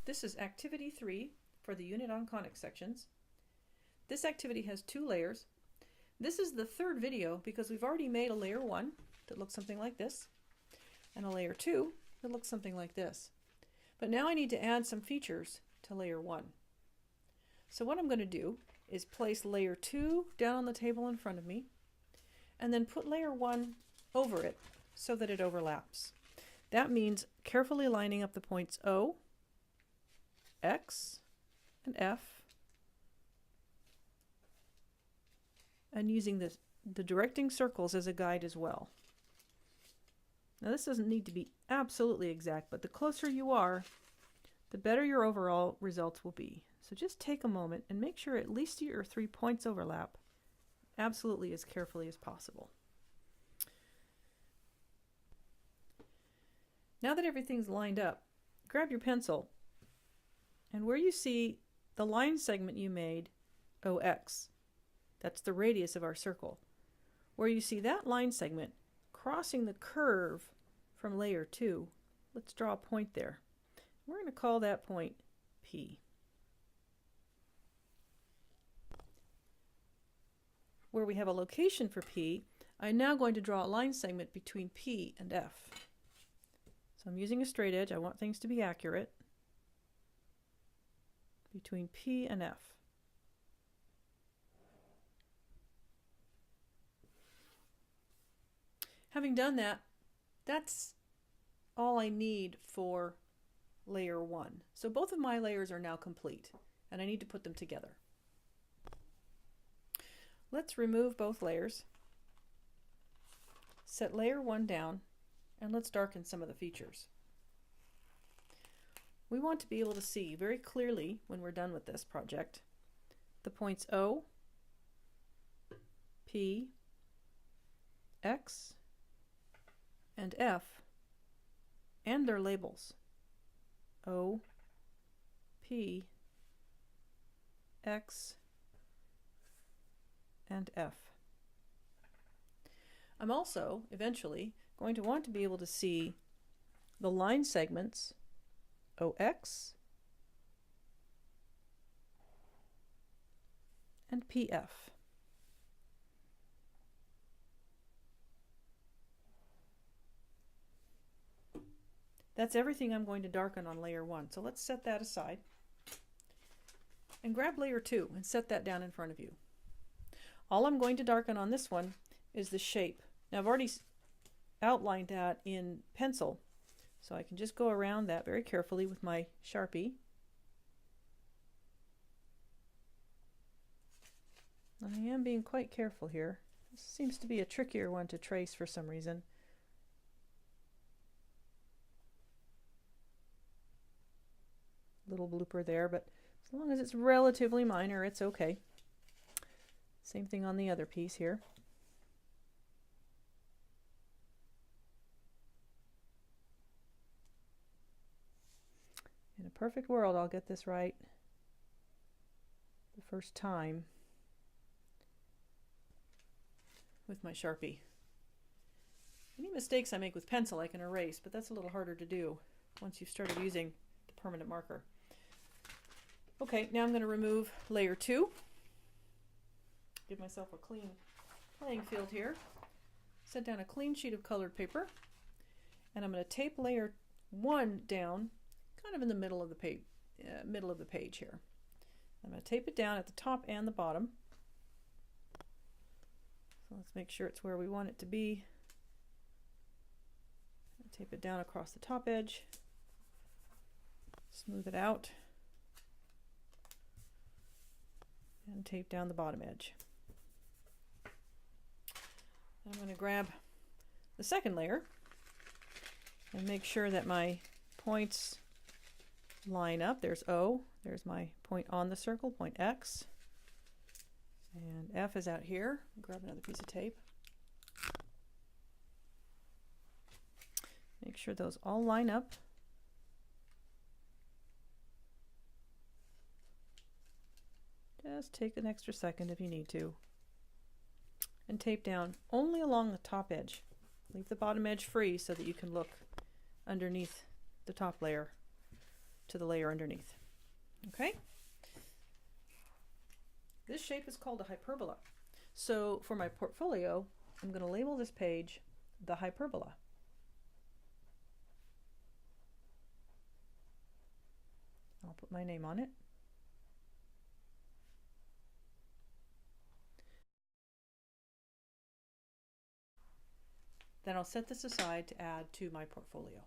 This is activity 3 for the unit on conic sections. This activity has 2 layers. This is the third video because we've already made a layer 1 that looks something like this and a layer 2 that looks something like this. But now I need to add some features to layer 1. So what I'm going to do is place layer 2 down on the table in front of me and then put layer 1 over it so that it overlaps. That means carefully lining up the points O, X, and F, and using the directing circles as a guide as well. Now this doesn't need to be absolutely exact, but the closer you are, the better your overall results will be. So just take a moment and make sure at least your 3 points overlap absolutely as carefully as possible. Now that everything's lined up, grab your pencil and where you see the line segment you made, OX, that's the radius of our circle, where you see that line segment crossing the curve from layer 2, let's draw a point there. We're going to call that point P. Where we have a location for P, I'm now going to draw a line segment between P and F. So I'm using a straight edge. I want things to be accurate. Between P and F. Having done that, that's all I need for layer 1. So both of my layers are now complete, and I need to put them together. Let's remove both layers, set layer 1 down, and let's darken some of the features. We want to be able to see very clearly when we're done with this project the points O, P, X, and F, and their labels. O, P, X, and F. I'm also, eventually, going to want to be able to see the line segments OX and PF. That's everything I'm going to darken on layer 1. So let's set that aside and grab layer 2 and set that down in front of you. All I'm going to darken on this one is the shape. Now I've already outlined that in pencil, so I can just go around that very carefully with my Sharpie. I am being quite careful here. This seems to be a trickier one to trace for some reason. Little blooper there, but as long as it's relatively minor, it's okay. Same thing on the other piece here. In a perfect world, I'll get this right the first time with my Sharpie. Any mistakes I make with pencil I can erase, but that's a little harder to do once you've started using the permanent marker. Okay, now I'm going to remove layer 2. Give myself a clean playing field here. Set down a clean sheet of colored paper, and I'm going to tape layer 1 down kind of in the middle of the page here. I'm going to tape it down at the top and the bottom. So let's make sure it's where we want it to be. Tape it down across the top edge. Smooth it out. And tape down the bottom edge. I'm going to grab the second layer and make sure that my points line up. There's O, there's my point on the circle, point X, and F is out here. Grab another piece of tape. Make sure those all line up. Just take an extra second if you need to. And tape down only along the top edge. Leave the bottom edge free so that you can look underneath the top layer to the layer underneath. Okay? This shape is called a hyperbola. So for my portfolio, I'm going to label this page the hyperbola. I'll put my name on it. Then I'll set this aside to add to my portfolio.